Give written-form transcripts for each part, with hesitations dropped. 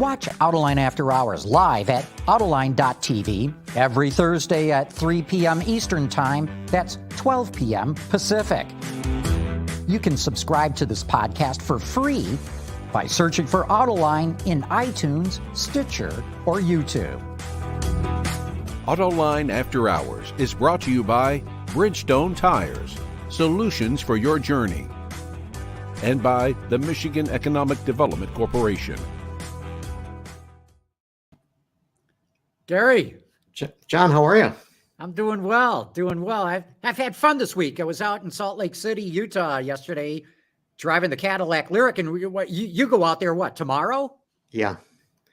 Watch Autoline After Hours live at Autoline.tv every Thursday at 3 p.m. Eastern Time. That's 12 p.m. Pacific. You can subscribe to this podcast for free by searching for Autoline in iTunes, Stitcher, or YouTube. Autoline After Hours is brought to you by Bridgestone Tires, solutions for your journey, and by the Michigan Economic Development Corporation. Gary. John, how are you? I'm doing well, I've had fun this week. I was out in Salt Lake City, Utah yesterday, driving the Cadillac Lyric, and you go out there, tomorrow? Yeah.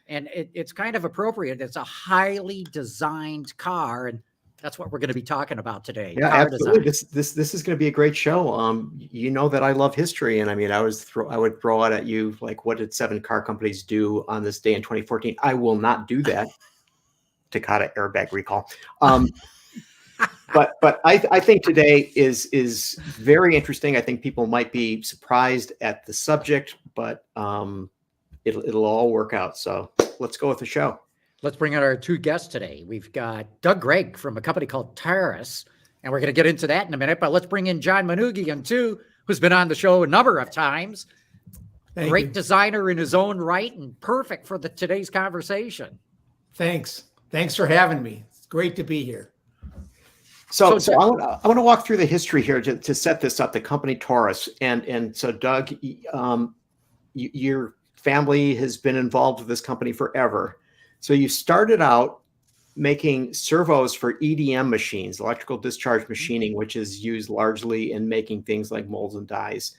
And it's kind of appropriate. It's a highly designed car, and that's what we're going to be talking about today. Yeah, absolutely. This is going to be a great show. You know that I love history, and I mean, I would throw out at you like, what did 7 car companies do on this day in 2014? I will not do that. Takata airbag recall. But I think today is very interesting. I think people might be surprised at the subject, but it'll all work out. So let's go with the show. Let's bring out our 2 guests today. We've got Doug Greig from a company called TARUS, and we're going to get into that in a minute. But let's bring in John Manoogian too, who's been on the show a number of times. Great designer in his own right, and perfect for today's conversation. Thanks for having me. It's great to be here. So I want to walk through the history here to set this up. The company TARUS, and so Doug, your family has been involved with this company forever. So you started out making servos for EDM machines, electrical discharge machining, which is used largely in making things like molds and dies.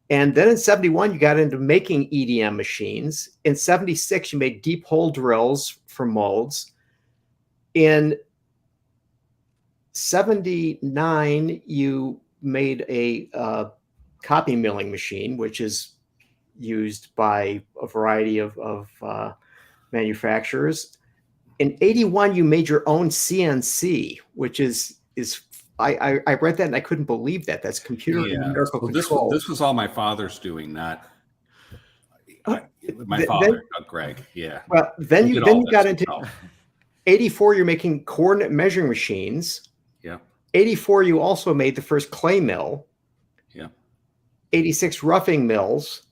And then in 71, you got into making EDM machines. In 76, you made deep hole drills for molds. In 79, you made a copy milling machine, which is used by a variety of manufacturers. In 81, you made your own CNC, which is I read that and I couldn't believe that. That's computer numerical control. This was all my father's doing, not my father, Greig. Yeah. Well, then you got into 84. You're making coordinate measuring machines. Yeah. 84. You also made the first clay mill. Yeah. 86 roughing mills.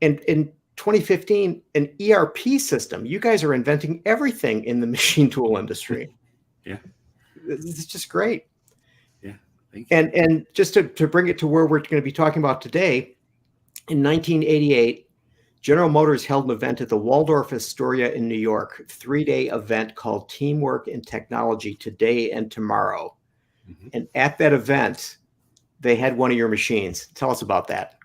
And in 2015, an ERP system. You guys are inventing everything in the machine tool industry. Yeah. It's just great. Yeah. Thank you. And just to bring it to where we're going to be talking about today, in 1988, General Motors held an event at the Waldorf Astoria in New York, 3-day event called Teamwork and Technology Today and Tomorrow. Mm-hmm. And at that event, they had one of your machines. Tell us about that.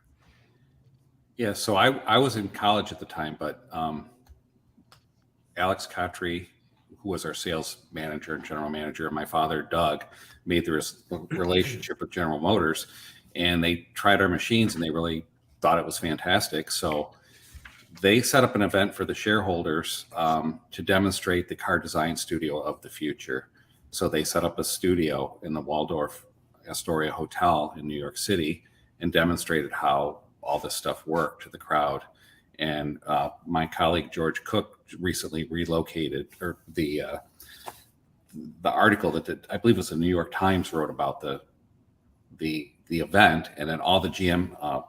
Yeah, so I was in college at the time, but Alex Kotry, who was our sales manager and general manager, and my father, Doug, made the relationship with General Motors, and they tried our machines, and they really thought it was fantastic. So they set up an event for the shareholders to demonstrate the car design studio of the future. So they set up a studio in the Waldorf Astoria Hotel in New York City and demonstrated how all this stuff worked to the crowd. And my colleague George Cook recently relocated, or the article that I believe was the New York Times wrote about the event, and then all the GM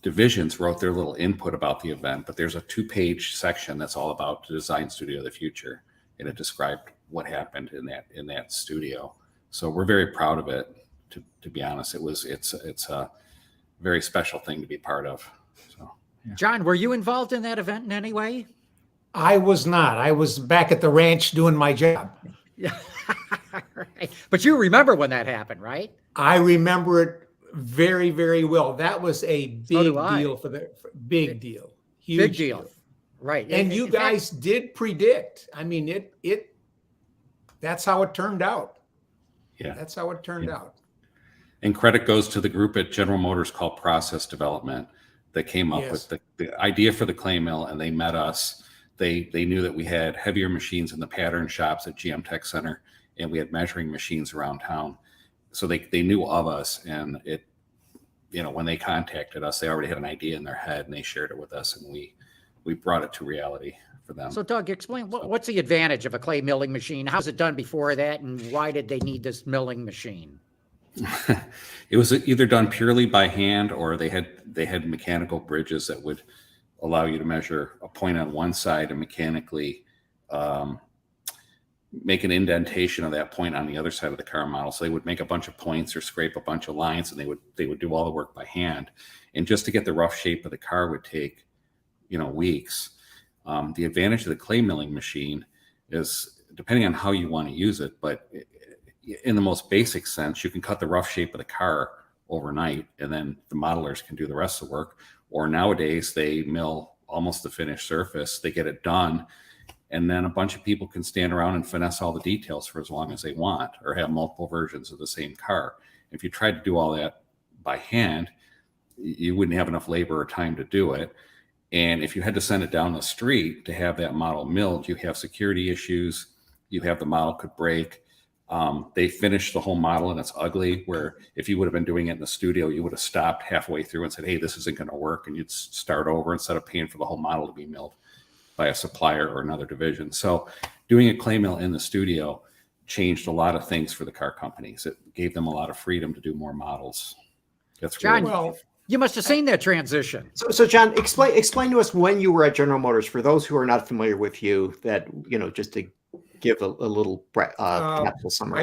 divisions wrote their little input about the event. But there's a 2-page section that's all about the design studio of the future, and it described what happened in that studio. So we're very proud of it. To be honest, it's a very special thing to be part of. So, yeah. John, were you involved in that event in any way? I was not. I was back at the ranch doing my job. Yeah. Right. But you remember when that happened, right? I remember it very, very well. That was a big deal big deal. Huge big deal. Right. And you guys did predict. I mean, that's how it turned out. Yeah. That's how it turned out. And credit goes to the group at General Motors called Process Development that came up with the idea for the clay mill, and they met us. They knew that we had heavier machines in the pattern shops at GM Tech Center, and we had measuring machines around town. So they knew of us, and when they contacted us, they already had an idea in their head, and they shared it with us, and we we brought it to reality for them. So Doug, explain what's the advantage of a clay milling machine? How's it done before that, and why did they need this milling machine? It was either done purely by hand, or they had mechanical bridges that would allow you to measure a point on one side and mechanically make an indentation of that point on the other side of the car model. So they would make a bunch of points or scrape a bunch of lines, and they would do all the work by hand. And just to get the rough shape of the car would take, weeks. The advantage of the clay milling machine is, depending on how you want to use it, but in the most basic sense, you can cut the rough shape of the car overnight, and then the modelers can do the rest of the work. Or nowadays, they mill almost the finished surface, they get it done, and then a bunch of people can stand around and finesse all the details for as long as they want, or have multiple versions of the same car. If you tried to do all that by hand, you wouldn't have enough labor or time to do it. And if you had to send it down the street to have that model milled, you have security issues, you have the model could break. They finish the whole model and it's ugly, where if you would have been doing it in the studio, you would have stopped halfway through and said, hey, this isn't going to work. And you'd start over instead of paying for the whole model to be milled by a supplier or another division. So doing a clay mill in the studio changed a lot of things for the car companies. It gave them a lot of freedom to do more models. That's John, really you must have seen that transition. So John, explain to us when you were at General Motors, for those who are not familiar with you, that, just to give a little capsule summary.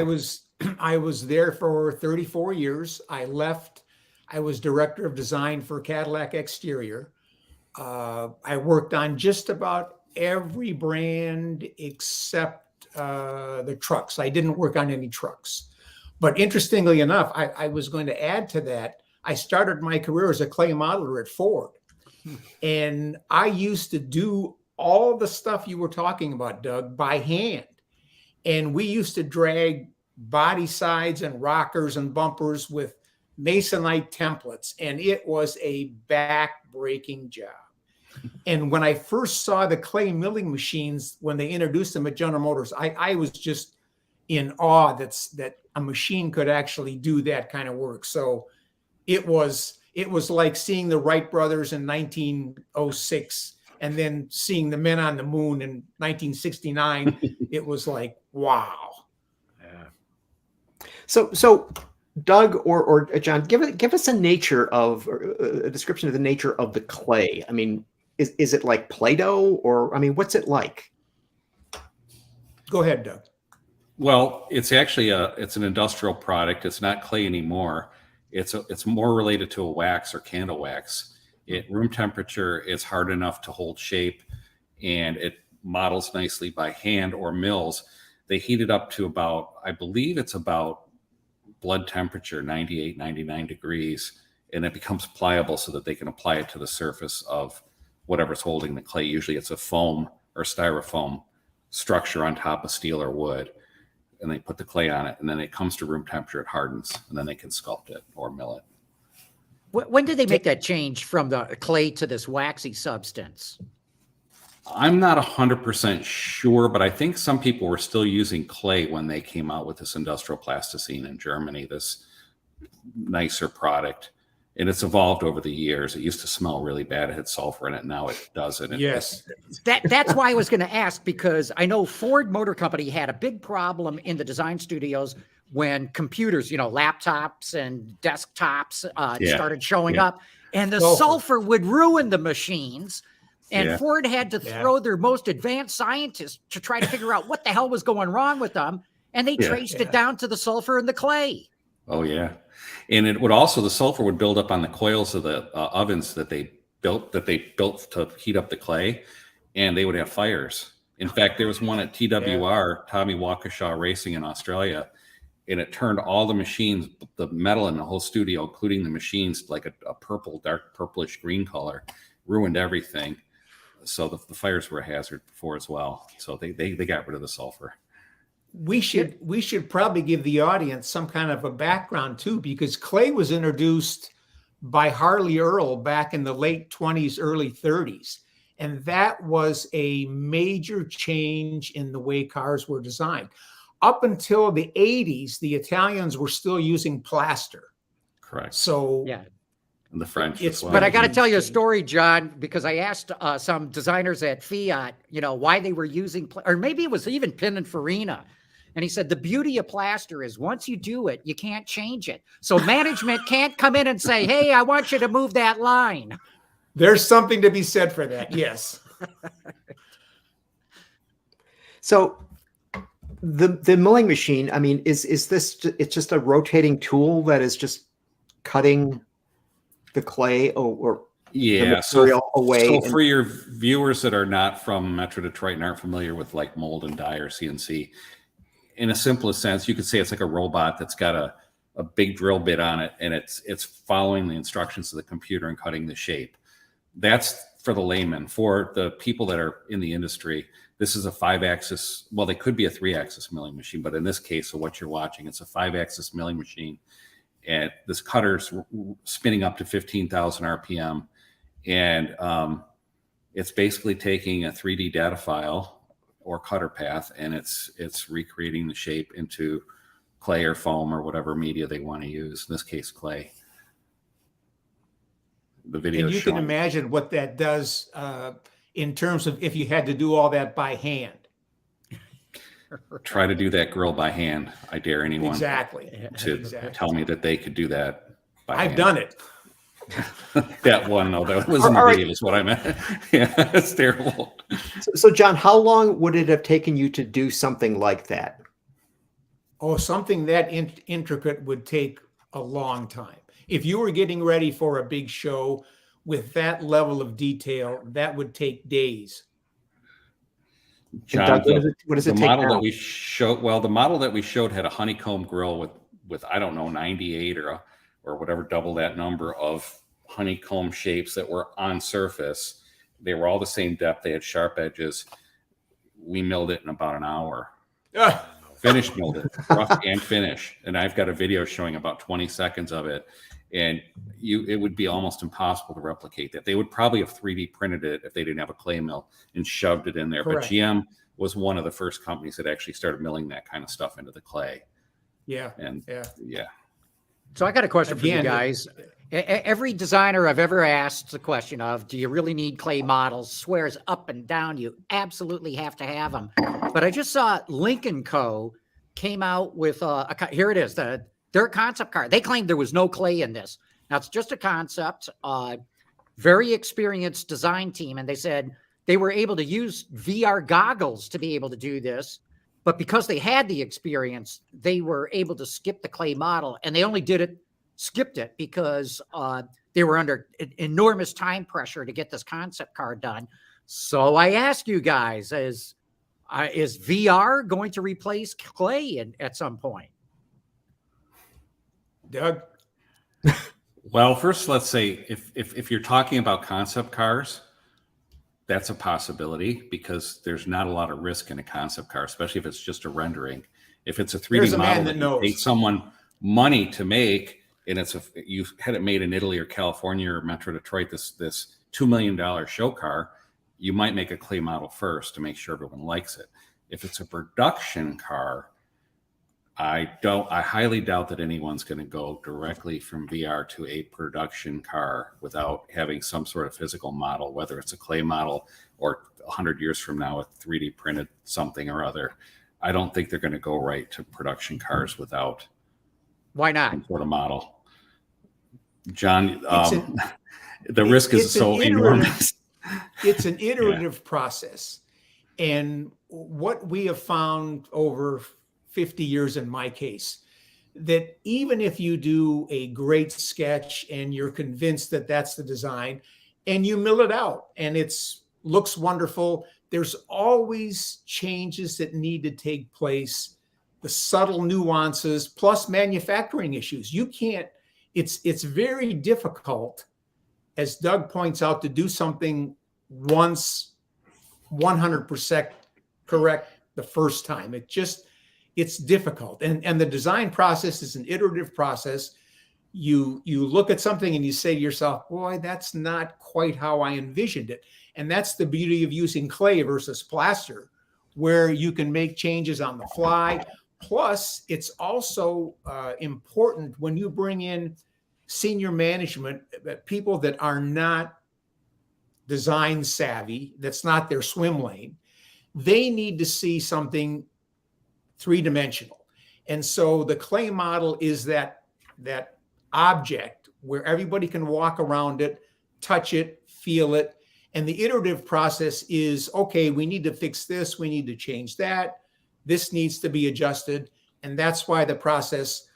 I was there for 34 years. I left. I was director of design for Cadillac Exterior. I worked on just about every brand except the trucks. I didn't work on any trucks. But interestingly enough, I was going to add to that. I started my career as a clay modeler at Ford. And I used to do all the stuff you were talking about, Doug, by hand. And we used to drag body sides and rockers and bumpers with Masonite templates. And it was a back-breaking job. And when I first saw the clay milling machines, when they introduced them at General Motors, I was just in awe that a machine could actually do that kind of work. So it was like seeing the Wright brothers in 1906 and then seeing the men on the moon in 1969. It was like, wow. Yeah. So Doug or John, give us a description of the nature of the clay. I mean, is it like Play-Doh, or what's it like? Go ahead, Doug. Well, it's actually it's an industrial product. It's not clay anymore. It's more related to a wax or candle wax. At room temperature, it's hard enough to hold shape, and it models nicely by hand or mills. They heat it up to about, I believe it's about blood temperature, 98, 99 degrees, and it becomes pliable so that they can apply it to the surface of whatever's holding the clay. Usually it's a foam or styrofoam structure on top of steel or wood, and they put the clay on it, and then it comes to room temperature, it hardens, and then they can sculpt it or mill it. When did they make that change from the clay to this waxy substance? I'm not 100% sure, but I think some people were still using clay when they came out with this industrial plasticine in Germany, this nicer product. And it's evolved over the years. It used to smell really bad. It had sulfur in it. Now it doesn't. Yes. That's why I was going to ask, because I know Ford Motor Company had a big problem in the design studios when computers, laptops and desktops started showing up, and the sulfur would ruin the machines. And Ford had to throw their most advanced scientists to try to figure out what the hell was going wrong with them. And they traced it down to the sulfur in the clay. Oh, yeah. And it would also, the sulfur would build up on the coils of the ovens that they built to heat up the clay, and they would have fires. In fact, there was one at TWR, Tommy Waukesha Racing in Australia, and it turned all the machines, the metal in the whole studio, including the machines, like a purple, dark purplish green color, ruined everything. So the fires were a hazard before as well. So they got rid of the sulfur. We should probably give the audience some kind of a background too, because clay was introduced by Harley Earl back in the late 20s, early 30s. And that was a major change in the way cars were designed. Up until the 80s, the Italians were still using plaster. Correct. So and the French It's- as well. But I got to tell you a story, John, because I asked some designers at Fiat, why they were using, or maybe it was even Pininfarina. And he said, the beauty of plaster is once you do it, you can't change it. So management can't come in and say, hey, I want you to move that line. There's something to be said for that. Yes. So the milling machine, I mean, is this, it's just a rotating tool that is just cutting the clay or the material away? So for your viewers that are not from Metro Detroit and aren't familiar with like mold and die or CNC, in a simplest sense, you could say it's like a robot that's got a big drill bit on it, and it's following the instructions of the computer and cutting the shape. That's for the layman. For the people that are in the industry, this is a 5-axis, well, they could be a 3-axis milling machine, but in this case, so what you're watching, it's a 5-axis milling machine. And this cutter's spinning up to 15,000 RPM. And it's basically taking a 3D data file or cutter path, and it's recreating the shape into clay or foam or whatever media they want to use. In this case, clay. The video. And you can imagine what that does in terms of if you had to do all that by hand. Try to do that grill by hand. I dare anyone Exactly. to tell me that they could do that by I've hand. done it. That one, no, that was in the video is what I meant. Yeah, it's terrible. So John, how long would it have taken you to do something like that? Oh, something that intricate would take a long time. If you were getting ready for a big show with that level of detail, that would take days. John, what does it the take model now? that we showed, well, the model that we showed had a honeycomb grill with I don't know, 98 or whatever, double that number of honeycomb shapes that were on surface. They were all the same depth. They had sharp edges. We milled it in about an hour. Finish milled it, rough and finish. And I've got a video showing about 20 seconds of it. And it would be almost impossible to replicate that. They would probably have 3D printed it if they didn't have a clay mill and shoved it in there. Correct. But GM was one of the first companies that actually started milling that kind of stuff into the clay. Yeah. And yeah. So I got a question for you Again, guys. Every designer I've ever asked the question of, do you really need clay models? Swears up and down, you absolutely have to have them. But I just saw Lincoln Co. came out with here it is, their concept car. They claimed there was no clay in this. Now it's just a concept, very experienced design team. And they said they were able to use VR goggles to be able to do this. But because they had the experience, they were able to skip the clay model, and they only skipped it because they were under enormous time pressure to get this concept car done. So I ask you guys, is VR going to replace clay at some point? Doug? Well, first, let's say if you're talking about concept cars, that's a possibility because there's not a lot of risk in a concept car, especially if it's just a rendering. If it's a 3D model that you pay someone money to make, and you've had it made in Italy or California or Metro Detroit, this $2 million show car, you might make a clay model first to make sure everyone likes it. If it's a production car, I highly doubt that anyone's going to go directly from VR to a production car without having some sort of physical model, whether it's a clay model or 100 years from now, a 3D printed something or other. I don't think they're going to go right to production cars without. Why not? Some sort of model. John, the risk is so enormous. It's an iterative process. And what we have found over 50 years in my case, that even if you do a great sketch and you're convinced that that's the design and you mill it out and looks wonderful, there's always changes that need to take place, the subtle nuances plus manufacturing issues. You can't, it's very difficult, as Doug points out, to do something once 100% correct the first time. It's difficult. And the design process is an iterative process. You look at something and you say to yourself, boy, that's not quite how I envisioned it. And that's the beauty of using clay versus plaster, where you can make changes on the fly. Plus, it's also important when you bring in senior management, people that are not design savvy, that's not their swim lane, they need to see something three-dimensional. And so the clay model is that object where everybody can walk around it, touch it, feel it. And the iterative process is, okay, we need to fix this, we need to change that, this needs to be adjusted. And that's why the process,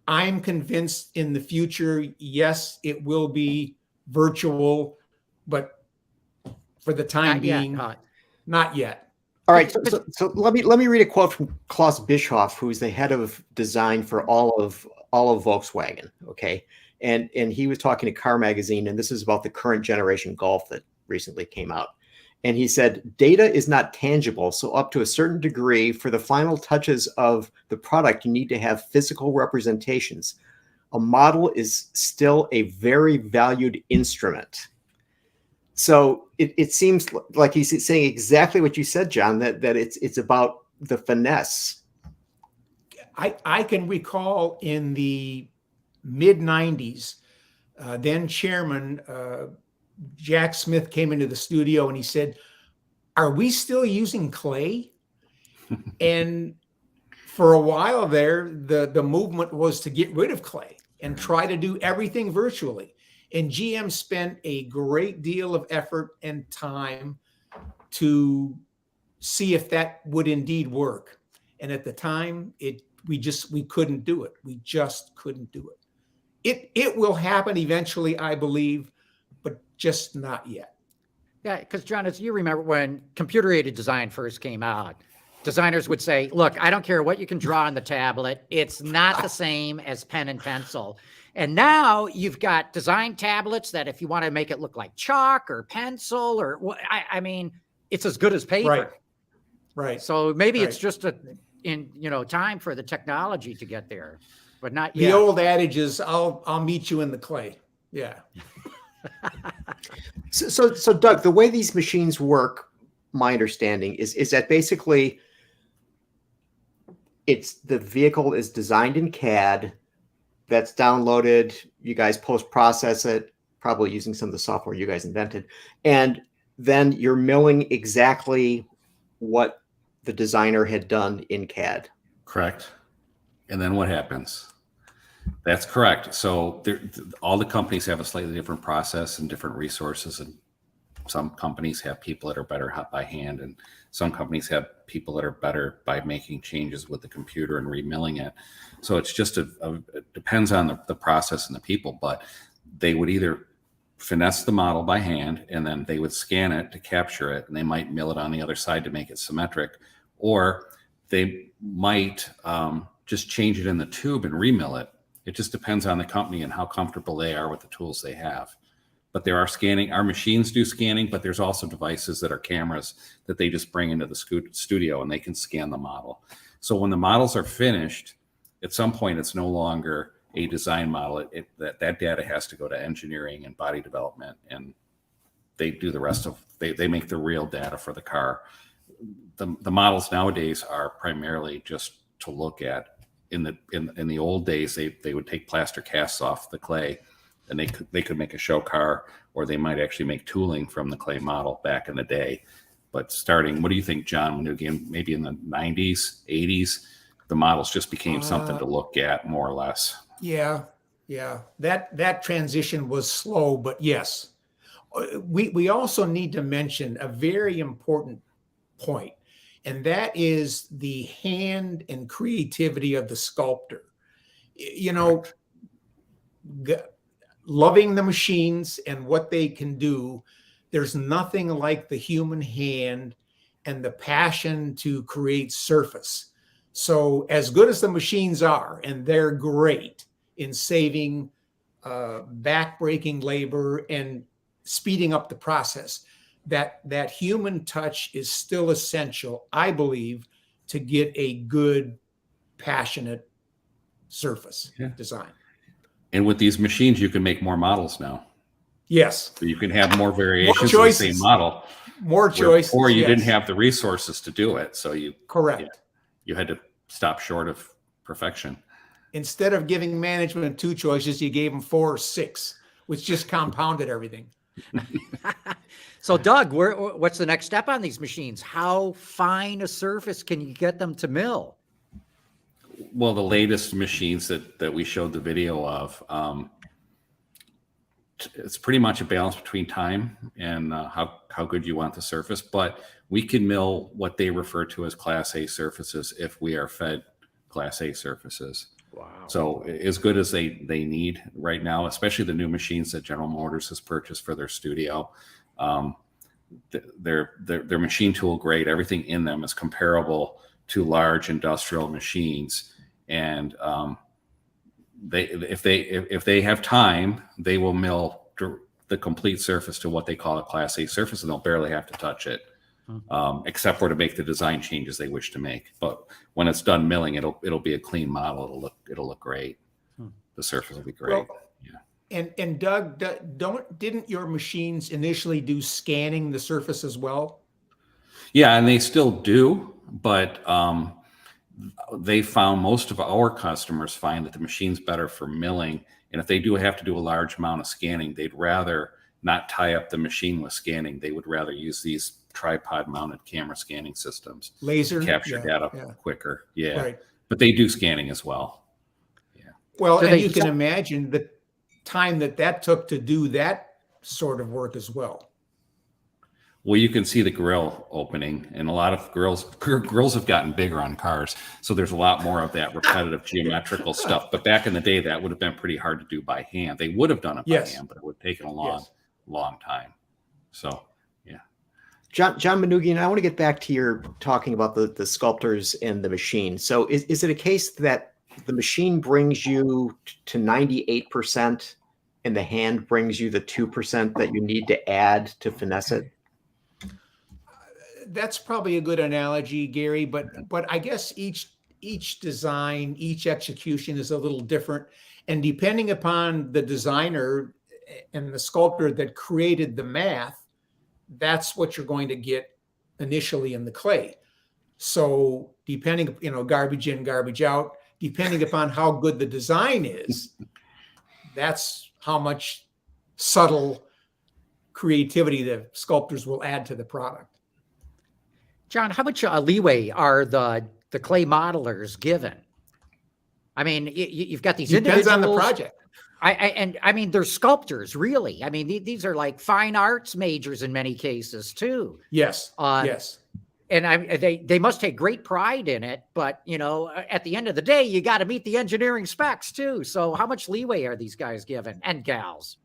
I'm convinced in the future, yes, it will be virtual, but for the time being, not yet. All right, so let me read a quote from Klaus Bischoff, who's the head of design for all of Volkswagen. Okay, and he was talking to Car Magazine, and this is about the current generation Golf that recently came out. And he said, data is not tangible, so up to a certain degree, for the final touches of the product, you need to have physical representations. A model is still a very valued instrument. So it seems like he's saying exactly what you said, John, that it's about the finesse. I can recall in the mid-90s, then chairman Jack Smith came into the studio and he said, "Are we still using clay?" And for a while there, the movement was to get rid of clay and try to do everything virtually. And GM spent a great deal of effort and time to see if that would indeed work. And at the time, we couldn't do it. We just couldn't do it. It will happen eventually, I believe, but just not yet. Yeah, because John, as you remember when computer-aided design first came out, designers would say, look, I don't care what you can draw on the tablet. It's not the same as pen and pencil. And now you've got design tablets that if you want to make it look like chalk or pencil or I mean, it's as good as paper. Right. So maybe it's just time for the technology to get there, but not yet. The old adage is, I'll meet you in the clay. Yeah. So Doug, the way these machines work, my understanding is that basically the vehicle is designed in CAD, that's downloaded, you guys post-process it, probably using some of the software you guys invented, and then you're milling exactly what the designer had done in CAD. Correct. And then what happens? That's correct. So all the companies have a slightly different process and different resources, and some companies have people that are better by hand, and some companies have people that are better by making changes with the computer and remilling it. So it's just it depends on the process and the people, but they would either finesse the model by hand and then they would scan it to capture it, and they might mill it on the other side to make it symmetric, or they might just change it in the tube and remill it. It just depends on the company and how comfortable they are with the tools they have. But there are scanning, our machines do scanning, but there's also devices that are cameras that they just bring into the studio and they can scan the model. So when the models are finished, at some point it's no longer a design model. That data has to go to engineering and body development, and they do the rest of, they make the real data for the car. The models nowadays are primarily just to look at. In the old days, they would take plaster casts off the clay, and they could make a show car, or they might actually make tooling from the clay model back in the day. But starting, what do you think, John? Again, maybe in the 90s, 80s, the models just became something to look at, more or less. Yeah. That transition was slow, but yes. We also need to mention a very important point, and that is the hand and creativity of the sculptor. Loving the machines and what they can do, there's nothing like the human hand and the passion to create surface. So as good as the machines are, and they're great in saving back-breaking labor and speeding up the process, that human touch is still essential, I believe, to get a good, passionate surface design. And with these machines, you can make more models now. Yes. So you can have more variations of the same model. More choices. Or you didn't have the resources to do it. So correct. You had to stop short of perfection. instead of giving management 2 choices, you gave them 4 or 6, which just compounded everything. So, Doug, what's the next step on these machines? How fine a surface can you get them to mill? Well, the latest machines that we showed the video of, it's pretty much a balance between time and how good you want the surface. But we can mill what they refer to as Class A surfaces if we are fed Class A surfaces. Wow. So as good as they need right now, especially the new machines that General Motors has purchased for their studio. Their machine tool grade, everything in them is comparable to large industrial machines. And if they have time, they will mill the complete surface to what they call a Class A surface, and they'll barely have to touch it, except for to make the design changes they wish to make. But when it's done milling, it'll be a clean model. It'll look great. The surface will be great. Well, and Doug, didn't your machines initially do scanning the surface as well? Yeah, and they still do, but they found most of our customers find that the machine's better for milling. And if they do have to do a large amount of scanning, they'd rather not tie up the machine with scanning. They would rather use these tripod mounted camera scanning systems. Laser? To capture data quicker. Yeah. Right. But they do scanning as well. Yeah. Well, So and they- you can imagine the time that took to do that sort of work as well. Well, you can see the grill opening, and a lot of grills have gotten bigger on cars. So there's a lot more of that repetitive geometrical stuff. But back in the day, that would have been pretty hard to do by hand. They would have done it by hand, but it would have taken a long time. So, yeah. John Manoogian, I want to get back to your talking about the sculptors and the machine. So is it a case that the machine brings you to 98% and the hand brings you the 2% that you need to add to finesse it? That's probably a good analogy, Gary, but I guess each design, each execution is a little different. And depending upon the designer and the sculptor that created the math, that's what you're going to get initially in the clay. So depending, garbage in, garbage out, depending upon how good the design is, that's how much subtle creativity the sculptors will add to the product. John, how much leeway are the clay modelers given? I mean, you've got these Depends individuals. on the project. I mean, they're sculptors, really. I mean, these are like fine arts majors in many cases too. Yes. Yes. And they must take great pride in it. But at the end of the day, you got to meet the engineering specs too. So how much leeway are these guys given, and gals?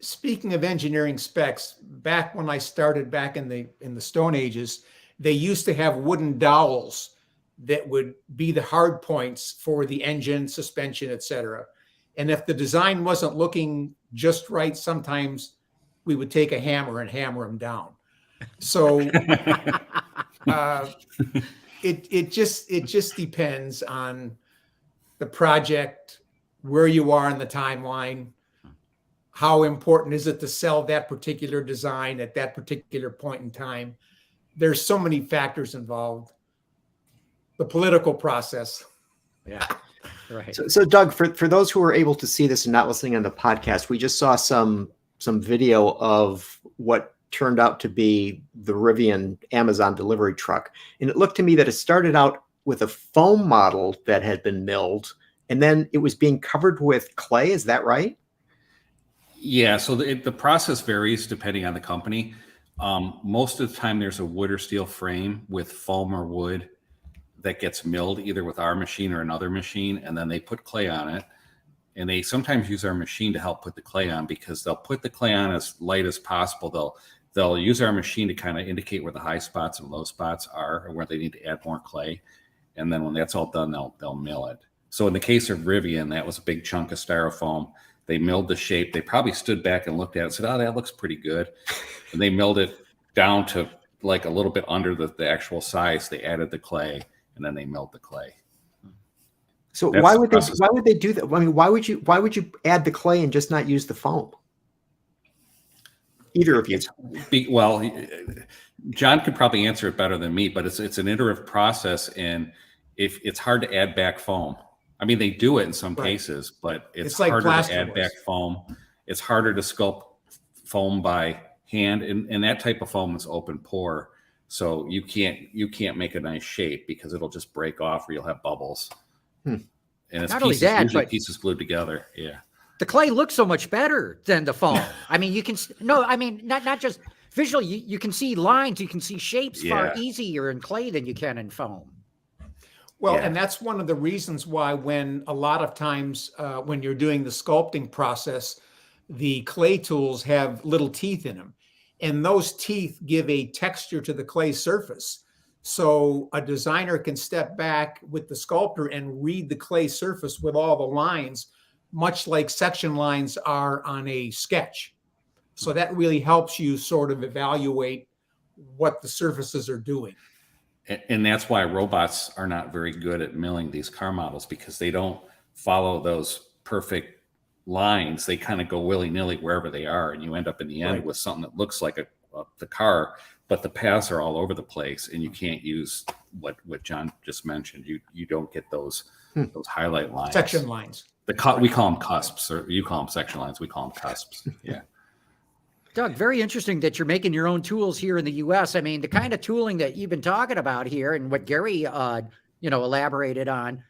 Speaking of engineering specs, back when I started back in the Stone Ages, they used to have wooden dowels that would be the hard points for the engine, suspension, etc. And if the design wasn't looking just right, sometimes we would take a hammer and hammer them down. So it just depends on the project, where you are in the timeline, how important is it to sell that particular design at that particular point in time. There's so many factors involved. The political process. Yeah. Right. So Doug, for those who are able to see this and not listening on the podcast, we just saw some video of what turned out to be the Rivian Amazon delivery truck. And it looked to me that it started out with a foam model that had been milled, and then it was being covered with clay. Is that right? Yeah. So the process varies depending on the company. Most of the time there's a wood or steel frame with foam or wood that gets milled either with our machine or another machine, and then they put clay on it. And they sometimes use our machine to help put the clay on, because they'll put the clay on as light as possible. They'll use our machine to kind of indicate where the high spots and low spots are, or where they need to add more clay. And then when that's all done, they'll mill it. So in the case of Rivian, that was a big chunk of styrofoam. They milled the shape. They probably stood back and looked at it and said, "Oh, that looks pretty good." And they milled it down to like a little bit under the actual size. They added the clay, and then they milled the clay. So That's why the would process. they do that? I mean, why would you add the clay and just not use the foam? Either of you. Well, John could probably answer it better than me, but it's an iterative process, and if it's hard to add back foam. I mean, they do it in some Right. cases, but it's like harder to plaster add was. back foam. It's harder to sculpt foam by hand, and that type of foam is open pore, so you can't make a nice shape because it'll just break off, or you'll have bubbles. And it's Not only pieces, that, usually but pieces glued together. Yeah. the clay looks so much better than the foam. I mean, you can not just visually. You can see lines, you can see shapes far Yeah. easier in clay than you can in foam. Well, Yeah. and that's one of the reasons why when a lot of times when you're doing the sculpting process, the clay tools have little teeth in them. And those teeth give a texture to the clay surface. So a designer can step back with the sculptor and read the clay surface with all the lines, much like section lines are on a sketch. So that really helps you sort of evaluate what the surfaces are doing. And that's why robots are not very good at milling these car models, because they don't follow those perfect lines. They kind of go willy-nilly wherever they are, and you end up in the end Right. with something that looks like the car, but the paths are all over the place, and you can't use what John just mentioned. You don't get those highlight lines. Section lines. We call them cusps, or you call them section lines. We call them cusps. Yeah. Doug, very interesting that you're making your own tools here in the U.S. I mean, the kind of tooling that you've been talking about here and what Gary, elaborated on.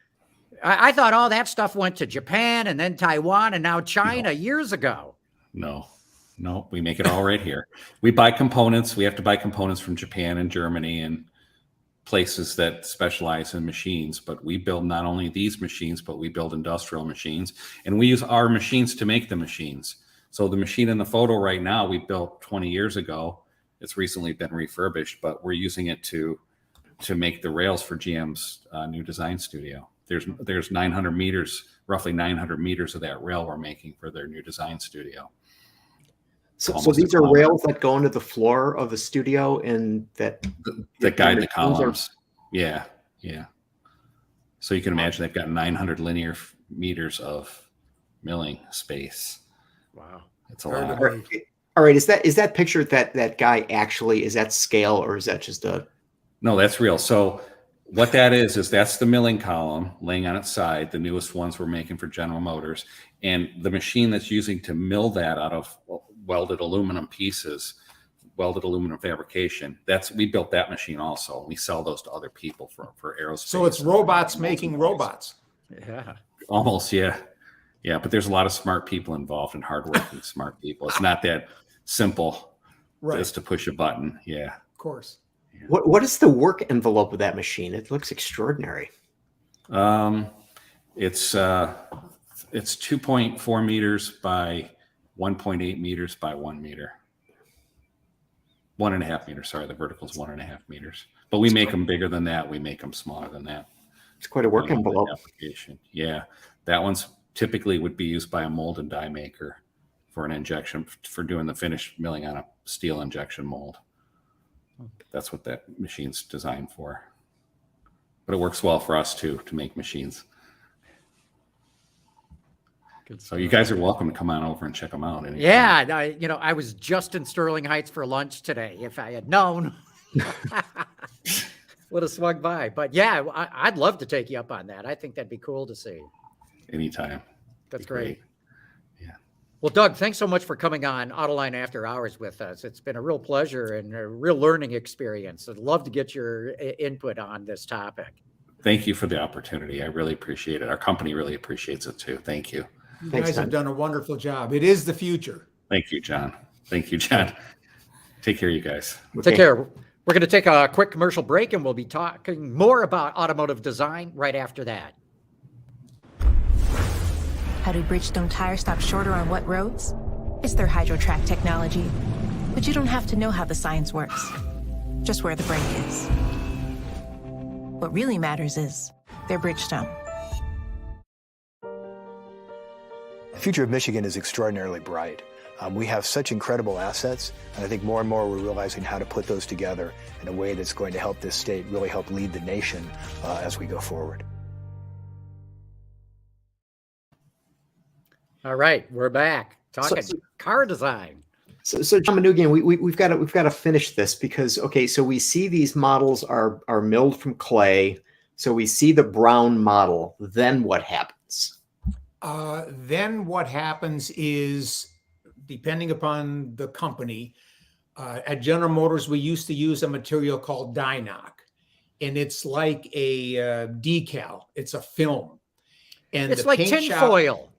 I thought all that stuff went to Japan and then Taiwan and now China years ago. No, we make it all right here. We buy components. We have to buy components from Japan and Germany and places that specialize in machines. But we build not only these machines, but we build industrial machines, and we use our machines to make the machines. So the machine in the photo right now, we built 20 years ago. It's recently been refurbished, but we're using it to make the rails for GM's new design studio. There's 900 meters, roughly 900 meters of that rail we're making for their new design studio. So Almost these a are kilometer. rails that go into the floor of the studio and that guide the machines are- columns. Yeah. So you can imagine they've got 900 linear meters of milling space. Wow. It's a Hard to lot. believe. All right, is that picture that guy actually, is that scale or is that just a? No, that's real. So what that is that's the milling column laying on its side, the newest ones we're making for General Motors. And the machine that's using to mill that out of welded aluminum pieces, welded aluminum fabrication, we built that machine also. We sell those to other people for aerospace. So it's robots making robots. Yeah. Almost, yeah. Yeah, but there's a lot of smart people involved and hardworking smart people. It's not that simple Right. as to push a button. Yeah. Of course. What is the work envelope of that machine? It looks extraordinary. It's 2.4 meters by 1.8 meters by 1 meter. 1.5 meters. Sorry, the vertical is 1.5 meters. But we make them bigger than that. We make them smaller than that. It's quite a work Depending on the envelope. application. Yeah, that one's typically would be used by a mold and die maker for an injection, for doing the finished milling on a steel injection mold. That's what that machine's designed for. But it works well for us too, to make machines. Good So you guys are welcome to come on over and check them out. anytime. Yeah. I was just in Sterling Heights for lunch today. If I had known, would have swung by. But yeah, I'd love to take you up on that. I think that'd be cool to see. Anytime. That's Be great. Yeah. Well, Doug, thanks so much for coming on Autoline After Hours with us. It's been a real pleasure and a real learning experience. I'd love to get your input on this topic. Thank you for the opportunity. I really appreciate it. Our company really appreciates it too. Thank you. You Thanks, guys have Don. done a wonderful job. It is the future. Thank you, John. Thank you, John. Take care, you guys. Take care. We're going to take a quick commercial break and we'll be talking more about automotive design right after that. How do Bridgestone tires stop shorter on wet roads? It's their HydroTrack technology. But you don't have to know how the science works, just where the brake is. What really matters is their Bridgestone. The future of Michigan is extraordinarily bright. We have such incredible assets, and I think more and more we're realizing how to put those together in a way that's going to help this state really help lead the nation as we go forward. All right, we're back talking car design. So John Manoogian, we've got to finish this because, okay, so we see these models are milled from clay. So we see the brown model. Then what happens? Then what happens is, depending upon the company, at General Motors, we used to use a material called Dinox, and it's like a decal. It's a film. And It's the like paint tin shop- foil.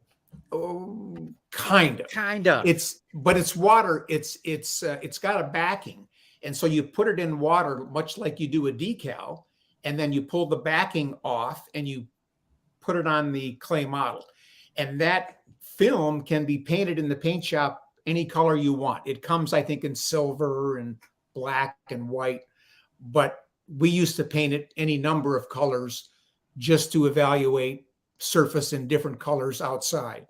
Oh, kind of. Kind of. But it's water. It's got a backing, and so you put it in water, much like you do a decal, and then you pull the backing off and you put it on the clay model, and that film can be painted in the paint shop any color you want. It comes, I think, in silver and black and white, but we used to paint it any number of colors just to evaluate surface in different colors outside.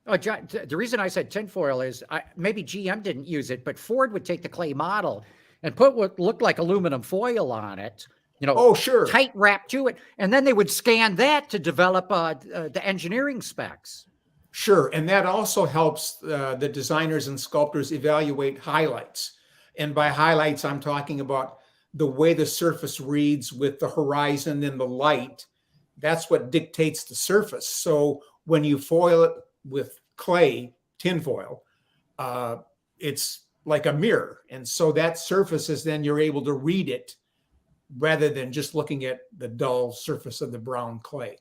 Oh, John, the reason I said tinfoil is maybe GM didn't use it, but Ford would take the clay model and put what looked like aluminum foil on it, Oh, sure. tight wrap to it. And then they would scan that to develop the engineering specs. Sure. And that also helps the designers and sculptors evaluate highlights. And by highlights, I'm talking about the way the surface reads with the horizon and the light. That's what dictates the surface. So when you foil it with clay, tinfoil, it's like a mirror. And so that surface is then you're able to read it rather than just looking at the dull surface of the brown clay.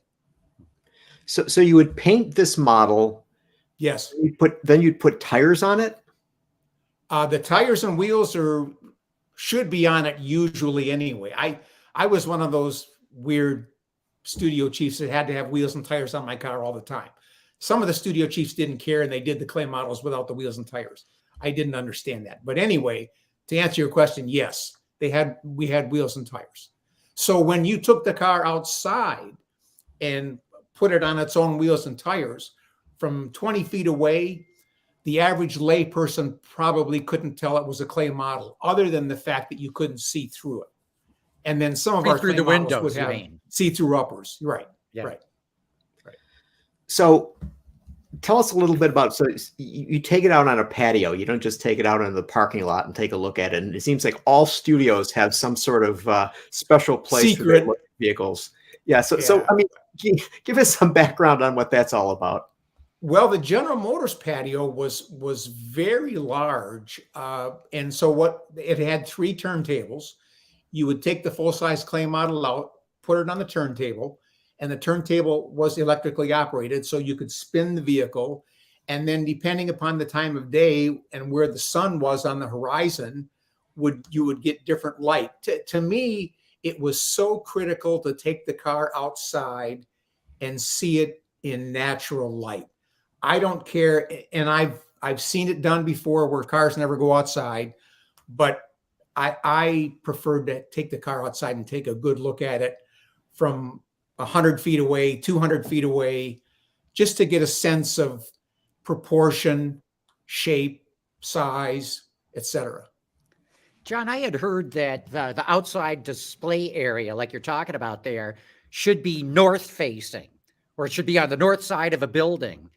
So you would paint this model. Yes. Then you'd put tires on it. The tires and wheels should be on it usually anyway. I was one of those weird studio chiefs that had to have wheels and tires on my car all the time. Some of the studio chiefs didn't care, and they did the clay models without the wheels and tires. I didn't understand that. But anyway, to answer your question, yes, we had wheels and tires. So when you took the car outside and put it on its own wheels and tires, from 20 feet away, the average lay person probably couldn't tell it was a clay model, other than the fact that you couldn't see through it. And then some of our through clay the models windows, would you have mean. see-through uppers. Right. Yeah. Right. So tell us a little bit about, so you take it out on a patio. You don't just take it out in the parking lot and take a look at it. And it seems like all studios have some sort of special place for their vehicles. Yeah. So I mean, give us some background on what that's all about. Well, the General Motors patio was very large. And so it had 3 turntables. You would take the full-size clay model out, put it on the turntable, and the turntable was electrically operated, so you could spin the vehicle. And then depending upon the time of day and where the sun was on the horizon, you would get different light. To me, it was so critical to take the car outside and see it in natural light. I don't care, and I've seen it done before where cars never go outside, but I prefer to take the car outside and take a good look at it from 100 feet away, 200 feet away, just to get a sense of proportion, shape, size, etc. John, I had heard that the outside display area, like you're talking about there, should be north facing, or it should be on the north side of a building.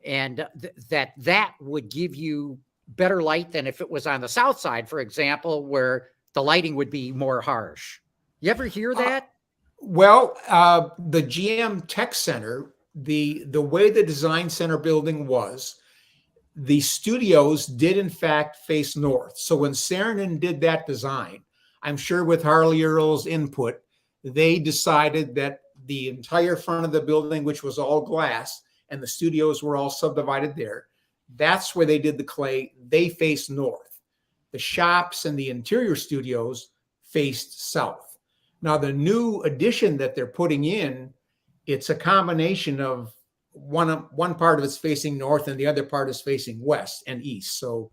And that would give you better light than if it was on the south side, for example, where the lighting would be more harsh. You ever hear that? Well, the GM Tech Center, the way the Design Center building was, the studios did in fact face north. So when Saarinen did that design, I'm sure with Harley Earl's input, they decided that the entire front of the building, which was all glass, and the studios were all subdivided there, that's where they did the clay. They faced north. The shops and the interior studios faced south. Now, the new addition that they're putting in, it's a combination of one part of it's facing north and the other part is facing west and east. So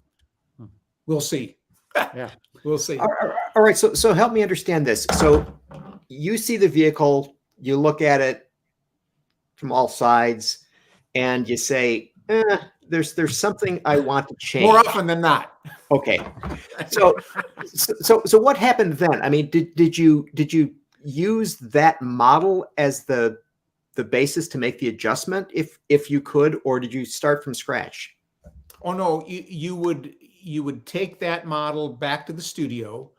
we'll see. Yeah, we'll see. All right. So help me understand this. So you see the vehicle, you look at it from all sides, and you say, there's something I want to change. More often than not. Okay. So what happened then? I mean, did you use that model as the basis to make the adjustment if you could, or did you start from scratch? Oh no, you would take that model back to the studio,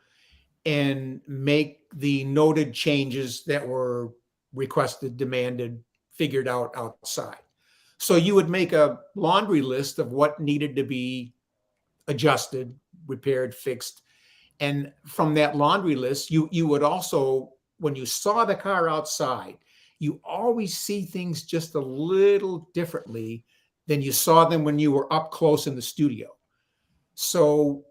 and make the noted changes that were requested, demanded, figured out outside. So you would make a laundry list of what needed to be adjusted, repaired, fixed. And from that laundry list, you would also, when you saw the car outside, you always see things just a little differently than you saw them when you were up close in the studio. So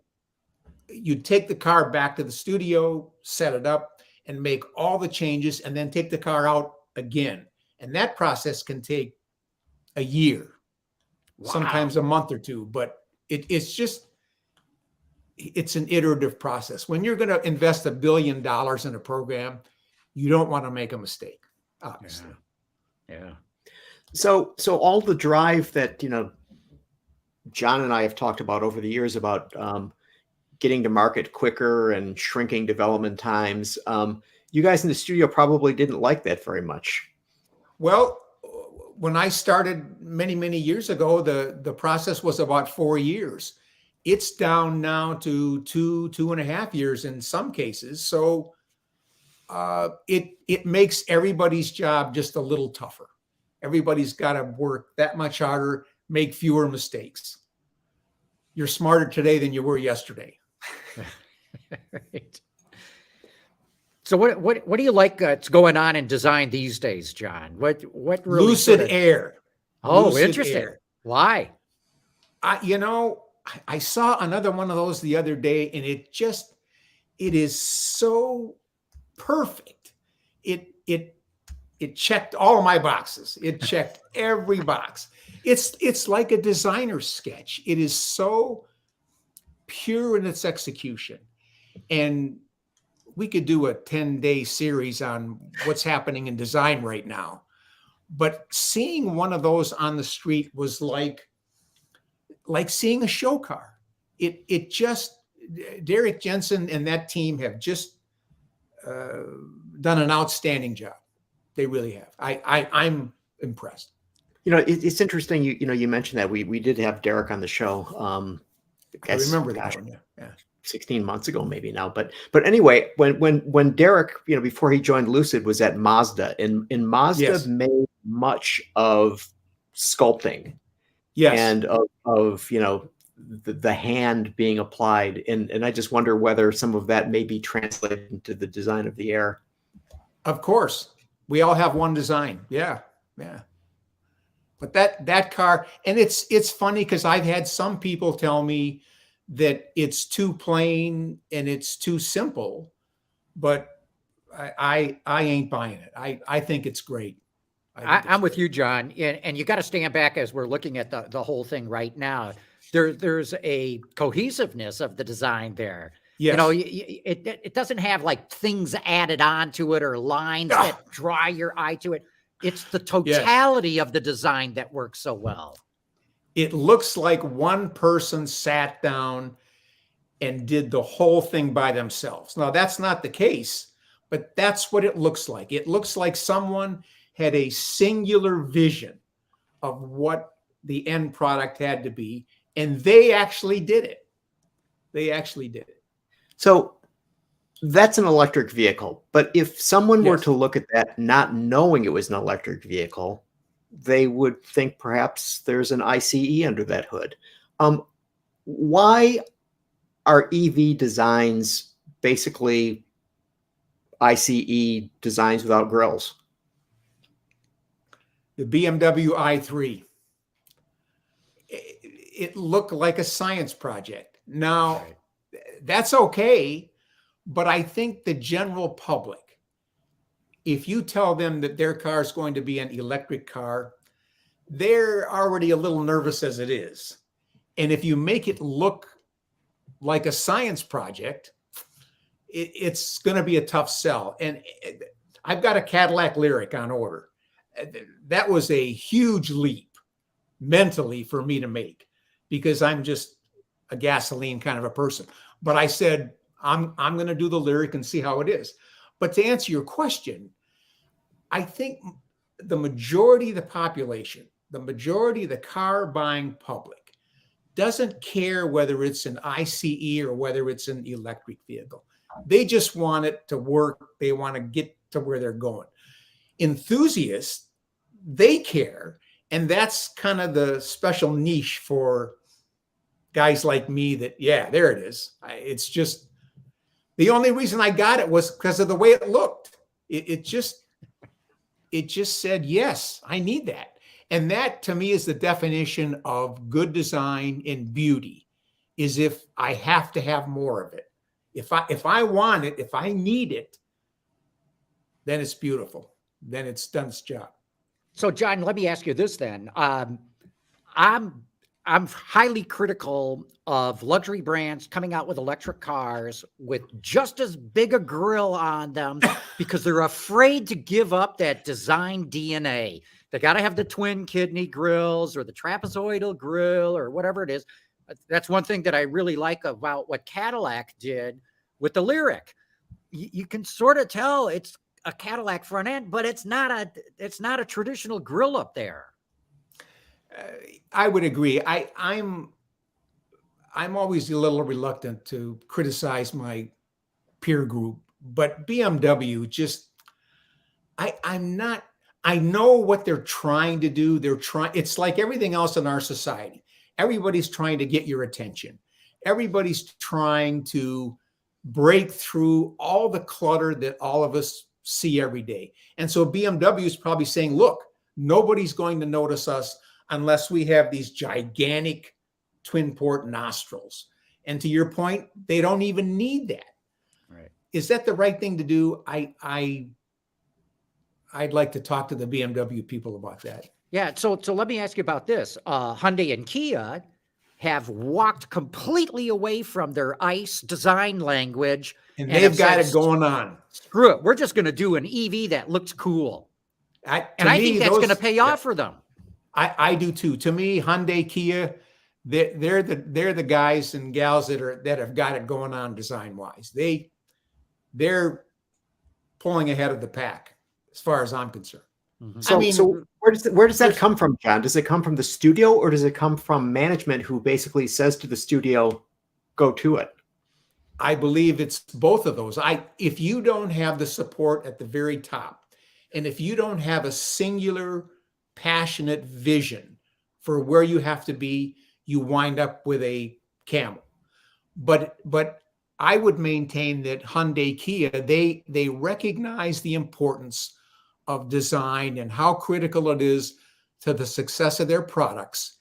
you'd take the car back to the studio, set it up, and make all the changes, and then take the car out again. And that process can take a year, sometimes a month or two, but it's an iterative process. When you're going to invest $1 billion in a program, you don't want to make a mistake, obviously. Yeah. So all the drive that, John and I have talked about over the years about getting to market quicker and shrinking development times, you guys in the studio probably didn't like that very much. Well, when I started many, many years ago, the process was about 4 years. It's down now to 2.5 years in some cases. So it makes everybody's job just a little tougher. Everybody's got to work that much harder, make fewer mistakes. You're smarter today than you were yesterday. Right. So what do you like that's going on in design these days, John? What really Lucid air. Oh, Lucid interesting. air. Why? I saw another one of those the other day, and it is so perfect. It checked all my boxes. It checked every box. It's like a designer's sketch. It is so pure in its execution. And we could do a 10-day series on what's happening in design right now. But seeing one of those on the street was like seeing a show car. It just, Derek Jensen and that team have just done an outstanding job. They really have. I'm impressed. It's interesting. You mentioned that we did have Derek on the show. I remember that one. Yeah. 16 months ago, maybe now. But anyway, when Derek, before he joined Lucid, was at Mazda, and Mazda Yes. made much of sculpting, Yes. and of the hand being applied, and I just wonder whether some of that may be translated into the design of the air. Of course, we all have one design. Yeah. But that car, and it's funny because I've had some people tell me that it's too plain and it's too simple, but I ain't buying it. I think it's great. I'm with you, John. And you got to stand back as we're looking at the whole thing right now. There's a cohesiveness of the design there. Yes. It doesn't have like things added onto it or lines that draw your eye to it. It's the totality of the design that works so well. It looks like one person sat down and did the whole thing by themselves. Now, that's not the case, but that's what it looks like. It looks like someone had a singular vision of what the end product had to be, and they actually did it. So that's an electric vehicle. But if someone were to look at that not knowing it was an electric vehicle, they would think perhaps there's an ICE under that hood. Why are EV designs basically ICE designs without grills? The BMW i3, it looked like a science project. Now, that's okay, but I think the general public, if you tell them that their car is going to be an electric car, they're already a little nervous as it is. And if you make it look like a science project, it's going to be a tough sell. And I've got a Cadillac Lyric on order. That was a huge leap mentally for me to make because I'm just a gasoline kind of a person. But I said, I'm going to do the Lyric and see how it is. But to answer your question, I think the majority of the population, the majority of the car buying public doesn't care whether it's an ICE or whether it's an electric vehicle. They just want it to work. They want to get to where they're going. Enthusiasts, they care. And that's kind of the special niche for guys like me that, yeah, there it is. It's just, the only reason I got it was because of the way it looked. It just said, yes, I need that. And that to me is the definition of good design and beauty, is if I have to have more of it. If I want it, if I need it, then it's beautiful. Then it's done its job. So, John, let me ask you this then. I'm highly critical of luxury brands coming out with electric cars with just as big a grill on them because they're afraid to give up that design DNA. They got to have the twin kidney grills or the trapezoidal grill or whatever it is. That's one thing that I really like about what Cadillac did with the Lyric. You can sort of tell it's a Cadillac front end, but it's not a traditional grill up there. I would agree. I'm always a little reluctant to criticize my peer group, but BMW just, I know what they're trying to do. It's like everything else in our society. Everybody's trying to get your attention. Everybody's trying to break through all the clutter that all of us see every day. And so BMW is probably saying, look, nobody's going to notice us unless we have these gigantic twin port nostrils. And to your point, they don't even need that. Right. Is that the right thing to do? I'd like to talk to the BMW people about that. Yeah. So let me ask you about this. Hyundai and Kia have walked completely away from their ICE design language. And they've got it going on. Screw it. We're just going to do an EV that looks cool. I think that's going to pay off for them. I do too. To me, Hyundai, Kia, they're the guys and gals that have got it going on design wise. They're pulling ahead of the pack as far as I'm concerned. Mm-hmm. So where does that come from, John? Does it come from the studio or does it come from management who basically says to the studio, go to it? I believe it's both of those. If you don't have the support at the very top, and if you don't have a singular, passionate vision for where you have to be, you wind up with a camel. But I would maintain that Hyundai, Kia, they recognize the importance of design and how critical it is to the success of their products.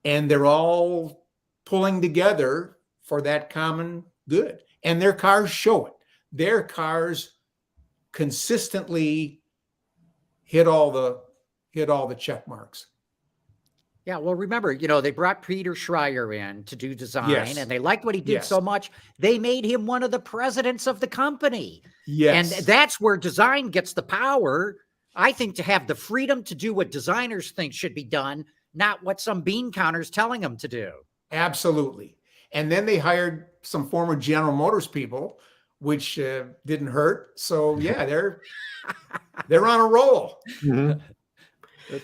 And they're all pulling together for that common good. And their cars show it. Their cars consistently hit all the check marks. Yeah, well, remember, they brought Peter Schreier in to do design, Yes. and they liked what he did Yes. so much, they made him one of the presidents of the company. Yes. And that's where design gets the power, I think, to have the freedom to do what designers think should be done, not what some bean counter's telling them to do. Absolutely. And then they hired some former General Motors people, which didn't hurt. So yeah, they're on a roll. Mm-hmm.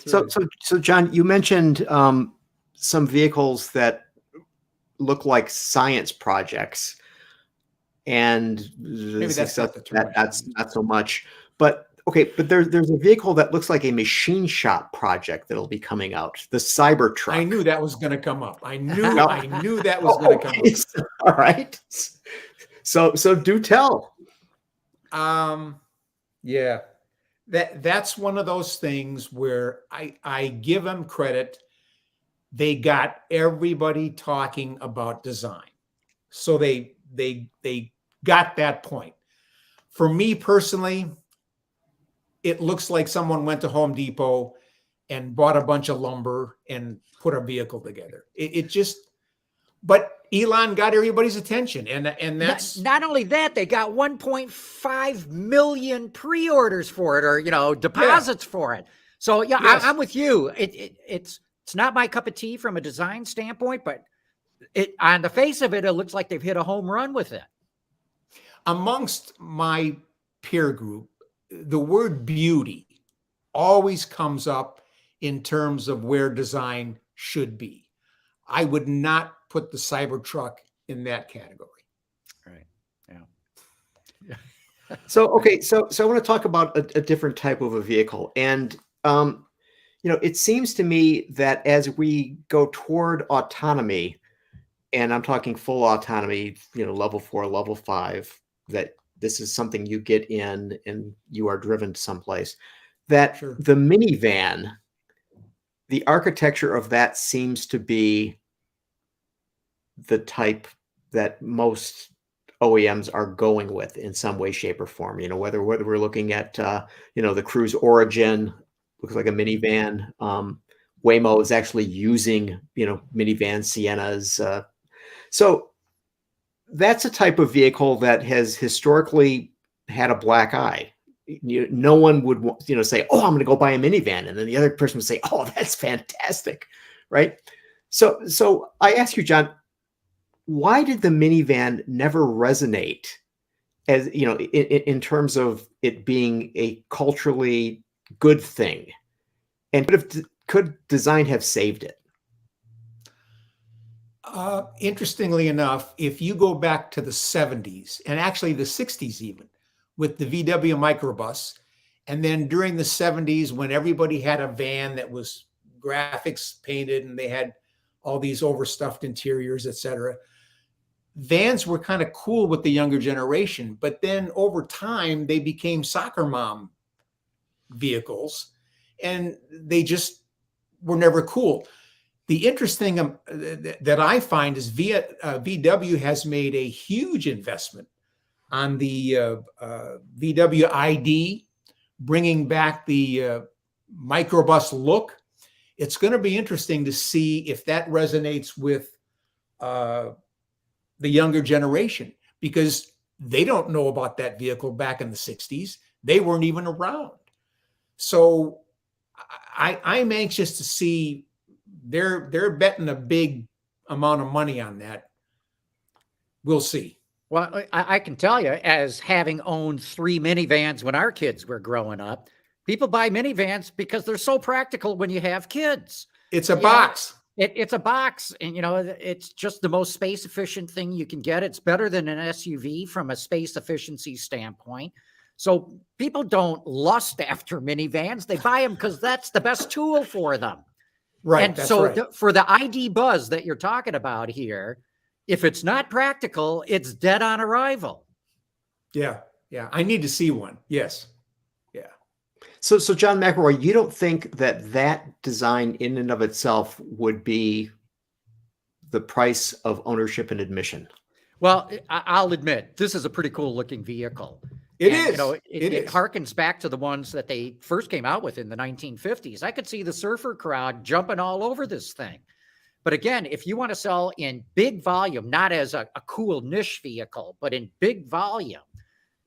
So John, you mentioned some vehicles that look like science projects, and Maybe that's not the term. that's not so much. But okay, but there's a vehicle that looks like a machine shop project that'll be coming out, the Cybertruck. I knew that was going to come up. I knew that was going to come up. All right. So do tell. Yeah. That's one of those things where I give them credit. They got everybody talking about design. So they got that point. For me personally, it looks like someone went to Home Depot and bought a bunch of lumber and put a vehicle together. But Elon got everybody's attention, and that's not only that, they got 1.5 million pre-orders for it, or deposits for it. So yeah, Yes. I'm with you. It's not my cup of tea from a design standpoint, but on the face of it, it looks like they've hit a home run with it. Amongst my peer group, the word beauty always comes up in terms of where design should be. I would not put the Cybertruck in that category. Right. Yeah. So, okay, so I want to talk about a different type of a vehicle. And, it seems to me that as we go toward autonomy, and I'm talking full autonomy, level 4, level 5, that this is something you get in and you are driven to someplace, that Sure. the minivan, the architecture of that seems to be the type that most OEMs are going with in some way, shape, or form. Whether we're looking at the Cruise Origin, looks like a minivan. Waymo is actually using minivan Siennas. So that's a type of vehicle that has historically had a black eye. No one would say, "Oh, I'm going to go buy a minivan," and then the other person would say, "Oh, that's fantastic," right? So I ask you, John, why did the minivan never resonate as in terms of it being a culturally good thing? And could design have saved it? Interestingly enough, if you go back to the 70s and actually the 60s even, with the VW microbus, and then during the 70s when everybody had a van that was graphics painted and they had all these overstuffed interiors, etc., vans were kind of cool with the younger generation. But then over time, they became soccer mom vehicles, and they just were never cool. The interesting that I find is VW has made a huge investment on the VW ID, bringing back the microbus look. It's going to be interesting to see if that resonates with the younger generation, because they don't know about that vehicle back in the 60s. They weren't even around. So I'm anxious to see. They're betting a big amount of money on that. We'll see. Well, I can tell you, as having owned 3 minivans when our kids were growing up, people buy minivans because they're so practical when you have kids. It's a box. It's a box, and it's just the most space efficient thing you can get. It's better than an SUV from a space efficiency standpoint. So people don't lust after minivans. They buy them because that's the best tool for them. Right. And that's so right. for the ID buzz that you're talking about here, if it's not practical, it's dead on arrival. Yeah. I need to see one. Yes. Yeah. So John McElroy, you don't think that design in and of itself would be the price of ownership and admission? Well, I'll admit, this is a pretty cool looking vehicle. It is. It harkens back to the ones that they first came out with in the 1950s. I could see the surfer crowd jumping all over this thing. But again, if you want to sell in big volume, not as a cool niche vehicle, but in big volume,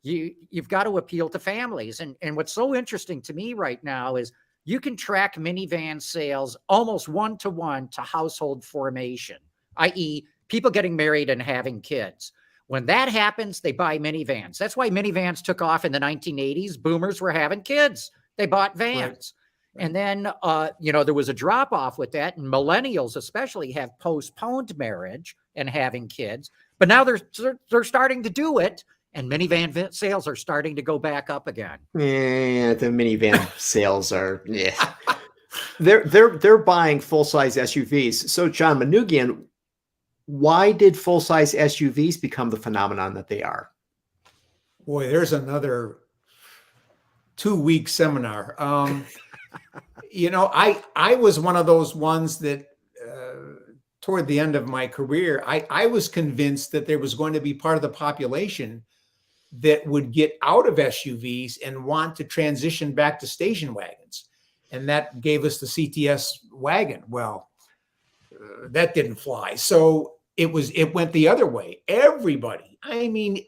you've got to appeal to families. And what's so interesting to me right now is you can track minivan sales almost one-to-one to household formation, i.e., people getting married and having kids. When that happens, they buy minivans. That's why minivans took off in the 1980s. Boomers were having kids. They bought vans. Right. And then, there was a drop off with that. And millennials especially have postponed marriage and having kids. But now they're starting to do it. And minivan sales are starting to go back up again. Yeah, the minivan sales are, they're buying full-size SUVs. So John Manoogian, why did full-size SUVs become the phenomenon that they are? Boy, there's another 2-week seminar. I was one of those ones that toward the end of my career, I was convinced that there was going to be part of the population that would get out of SUVs and want to transition back to station wagons. And that gave us the CTS wagon. Well, that didn't fly. So it went the other way. Everybody transitioned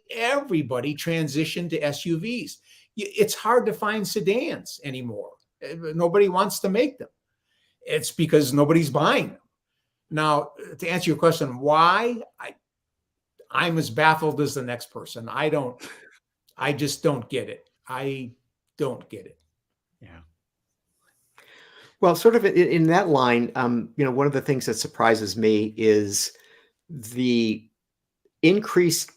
to SUVs. It's hard to find sedans anymore. Nobody wants to make them. It's because nobody's buying them. Now, to answer your question, why? I'm as baffled as the next person. I just don't get it. I don't get it. Yeah. Well, sort of in that line, one of the things that surprises me is the increased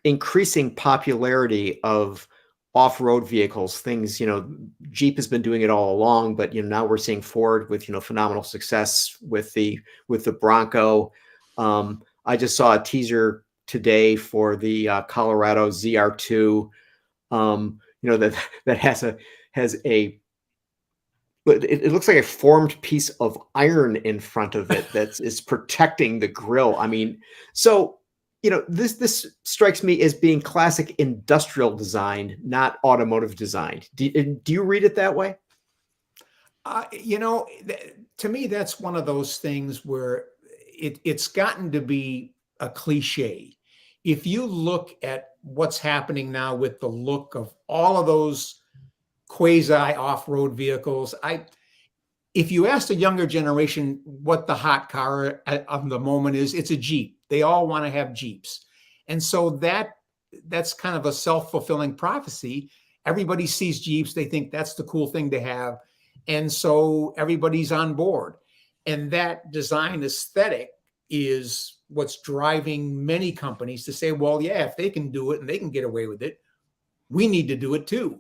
increasing popularity of off-road vehicles, things, Jeep has been doing it all along, but now we're seeing Ford with phenomenal success with the Bronco. I just saw a teaser today for the Colorado ZR2. That has a it looks like a formed piece of iron in front of it that is protecting the grille. I mean, so this strikes me as being classic industrial design, not automotive design. Do you read it that way? To me, that's one of those things where it's gotten to be a cliche. If you look at what's happening now with the look of all of those quasi off-road vehicles, if you ask the younger generation what the hot car of the moment is, it's a Jeep. They all want to have Jeeps. And so that's kind of a self-fulfilling prophecy. Everybody sees Jeeps. They think that's the cool thing to have. And so everybody's on board. And that design aesthetic is what's driving many companies to say, well, yeah, if they can do it and they can get away with it, we need to do it too.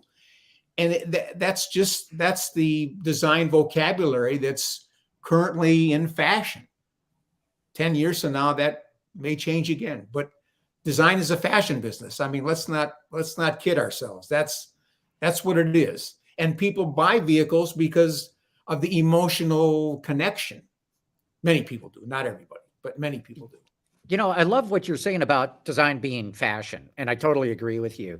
And that's the design vocabulary that's currently in fashion. 10 years from now, that may change again. But design is a fashion business. I mean, let's not kid ourselves. That's what it is. And people buy vehicles because of the emotional connection. Many people do, not everybody, but many people do. I love what you're saying about design being fashion, and I totally agree with you.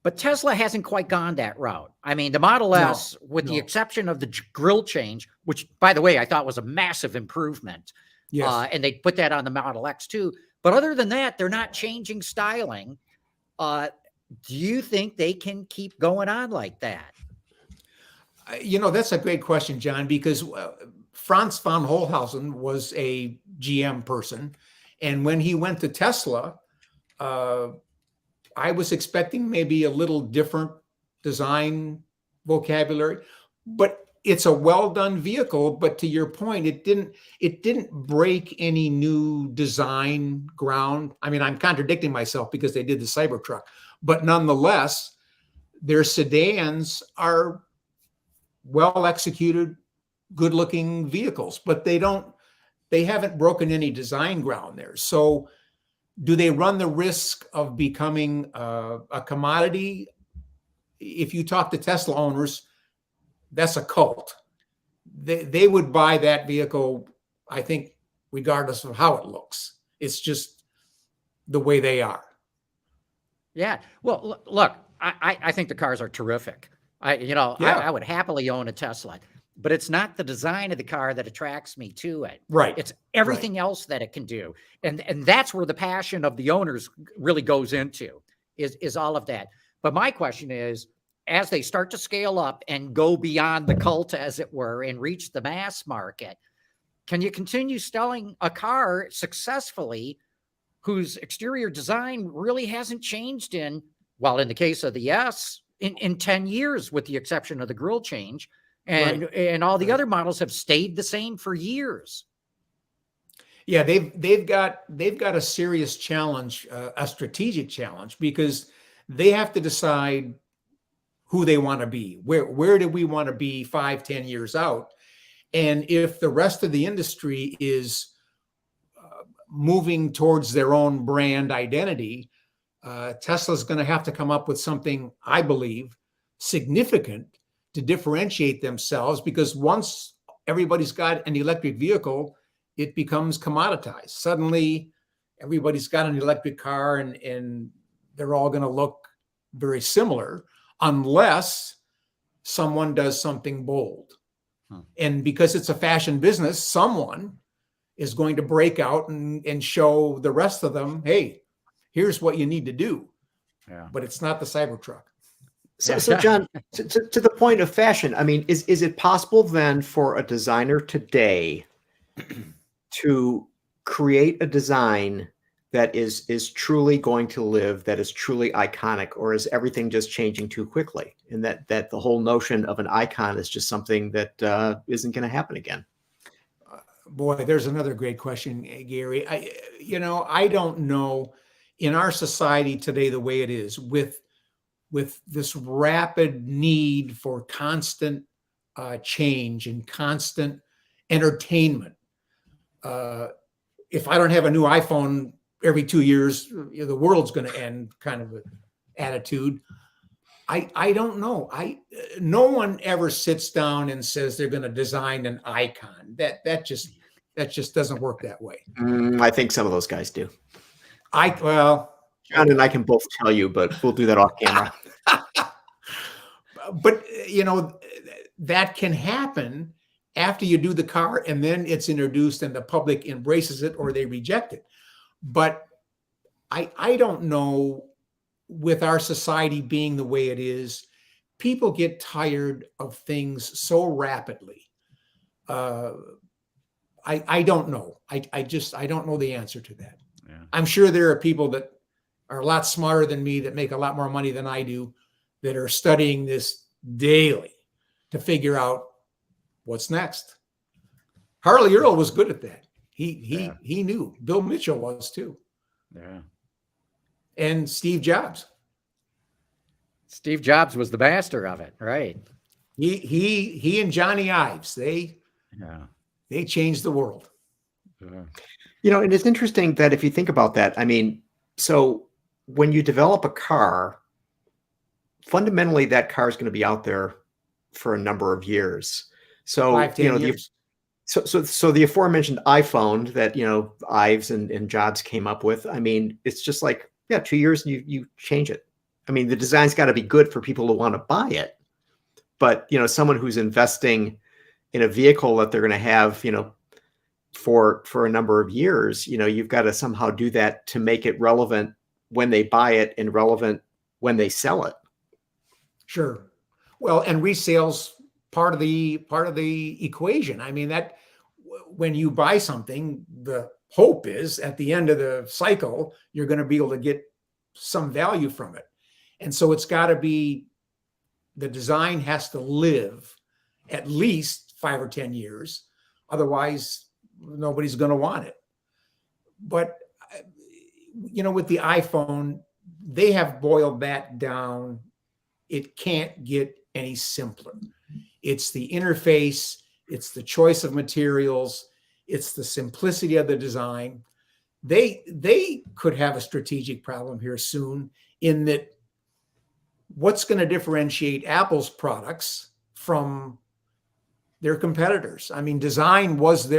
But Tesla hasn't quite gone that route. I mean, the Model S, with the exception of the grille change, which, by the way, I thought was a massive improvement. Yes. And they put that on the Model X too. But other than that, they're not changing styling. Do you think they can keep going on like that? That's a great question, John, because Franz von Holhausen was a GM person. And when he went to Tesla, I was expecting maybe a little different design vocabulary, but it's a well-done vehicle. But to your point, it didn't break any new design ground. I mean, I'm contradicting myself because they did the Cybertruck, but nonetheless, their sedans are well-executed, good-looking vehicles, but they haven't broken any design ground there. So do they run the risk of becoming a commodity? If you talk to Tesla owners, that's a cult. They would buy that vehicle, I think, regardless of how it looks. It's just the way they are. Yeah. Well, look, I think the cars are terrific. I would happily own a Tesla, but it's not the design of the car that attracts me to it. Right. It's everything else that it can do. And that's where the passion of the owners really goes into, is all of that. But my question is, as they start to scale up and go beyond the cult, as it were, and reach the mass market, can you continue selling a car successfully whose exterior design really hasn't changed in the case of the S, in 10 years, with the exception of the grille change, and all the other models have stayed the same for years? Yeah, they've got a serious challenge, a strategic challenge, because they have to decide who they want to be. Where do we want to be 5-10 years out? And if the rest of the industry is moving towards their own brand identity, Tesla's going to have to come up with something, I believe, significant to differentiate themselves, because once everybody's got an electric vehicle, it becomes commoditized. Suddenly, everybody's got an electric car, and they're all going to look very similar unless someone does something bold. And because it's a fashion business, someone is going to break out and show the rest of them, hey, here's what you need to do. Yeah. But it's not the Cybertruck. So John, to the point of fashion, I mean, is it possible then for a designer today to create a design that is truly going to live, that is truly iconic, or is everything just changing too quickly? And that the whole notion of an icon is just something that isn't going to happen again? Boy, there's another great question, Gary. I don't know in our society today, the way it is, with this rapid need for constant change and constant entertainment. If I don't have a new iPhone every 2 years, the world's going to end, kind of an attitude. I don't know. No one ever sits down and says they're going to design an icon. That just doesn't work that way. I think some of those guys do. John and I can both tell you, but we'll do that off camera. But that can happen after you do the car, and then it's introduced and the public embraces it or they reject it. But I don't know, with our society being the way it is, people get tired of things so rapidly. I don't know. I don't know the answer to that. Yeah. I'm sure there are people that are a lot smarter than me, that make a lot more money than I do, that are studying this daily to figure out what's next. Harley Earl was good at that. He knew. Bill Mitchell was too. Yeah. And Steve Jobs. Steve Jobs was the master of it, right? He and Johnny Ives, they changed the world. Yeah. And it's interesting that if you think about that, I mean, so when you develop a car, fundamentally that car is going to be out there for a number of years. So 5-10 years. So the aforementioned iPhone that Ives and Jobs came up with, I mean, it's just like 2 years and you change it. I mean, the design's got to be good for people to want to buy it. But someone who's investing in a vehicle that they're going to have for a number of years, you've got to somehow do that to make it relevant when they buy it and relevant when they sell it. Sure. Well, and resale's part of the equation. I mean, that when you buy something, the hope is at the end of the cycle, you're going to be able to get some value from it. And so it's got to be, the design has to live at least 5 or 10 years. Otherwise, nobody's going to want it. But, with the iPhone, they have boiled that down. It can't get any simpler. It's the interface, it's the choice of materials, it's the simplicity of the design. They could have a strategic problem here soon, in that what's going to differentiate Apple's products from their competitors? I mean, design was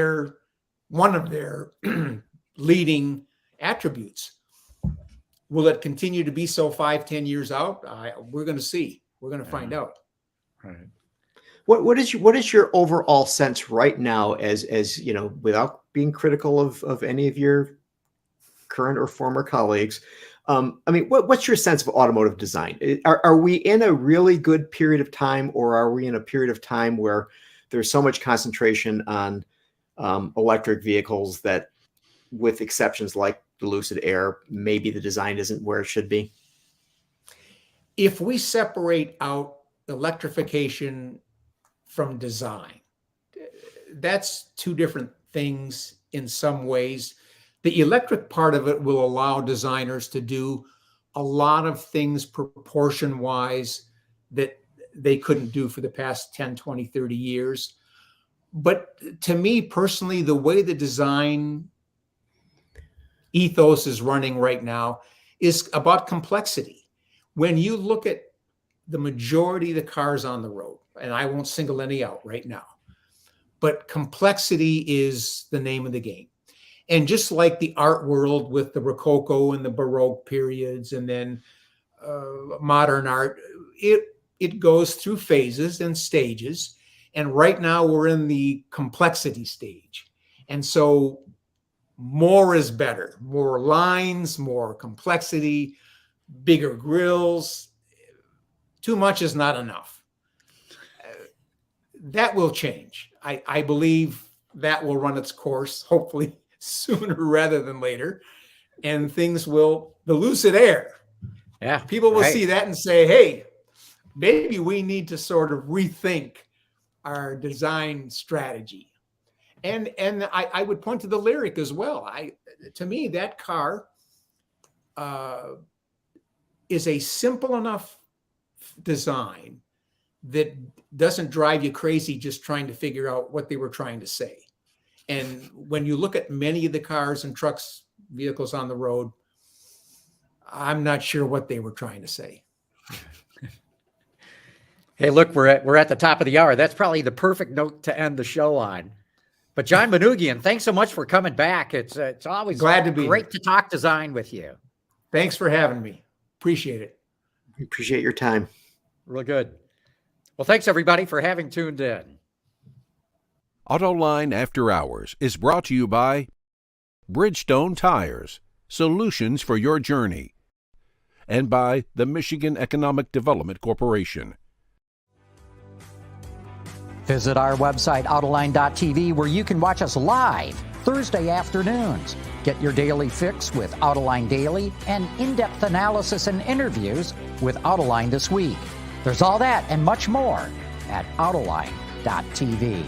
one of their leading attributes. Will it continue to be so 5-10 years out? We're going to see. We're going to find out. Right. What is your overall sense right now, as without being critical of any of your current or former colleagues? I mean, what's your sense of automotive design? Are we in a really good period of time, or are we in a period of time where there's so much concentration on electric vehicles that, with exceptions like the Lucid Air, maybe the design isn't where it should be? If we separate out electrification from design, that's two different things in some ways. The electric part of it will allow designers to do a lot of things proportion-wise that they couldn't do for the past 10, 20, 30 years. But to me personally, the way the design ethos is running right now is about complexity. When you look at the majority of the cars on the road, and I won't single any out right now, but complexity is the name of the game. And just like the art world with the Rococo and the Baroque periods, and then modern art, it goes through phases and stages. And right now we're in the complexity stage. And so more is better. More lines, more complexity, bigger grills. Too much is not enough. That will change. I believe that will run its course, hopefully sooner rather than later. And things will, the Lucid Air. Yeah. People will see that and say, hey, maybe we need to sort of rethink our design strategy. And I would point to the Lyric as well. To me, that car is a simple enough design that doesn't drive you crazy just trying to figure out what they were trying to say. And when you look at many of the cars and trucks, vehicles on the road, I'm not sure what they were trying to say. Hey, look, we're at the top of the hour. That's probably the perfect note to end the show on. But John Manoogian, thanks so much for coming back. It's always glad to be great here. to talk design with you. Thanks for having me. Appreciate it. Appreciate your time. Real good. Well, thanks everybody for having tuned in. Autoline After Hours is brought to you by Bridgestone Tires, solutions for your journey, and by the Michigan Economic Development Corporation. Visit our website, Autoline.tv, where you can watch us live Thursday afternoons. Get your daily fix with Autoline Daily and in-depth analysis and interviews with Autoline This Week. There's all that and much more at Autoline.tv.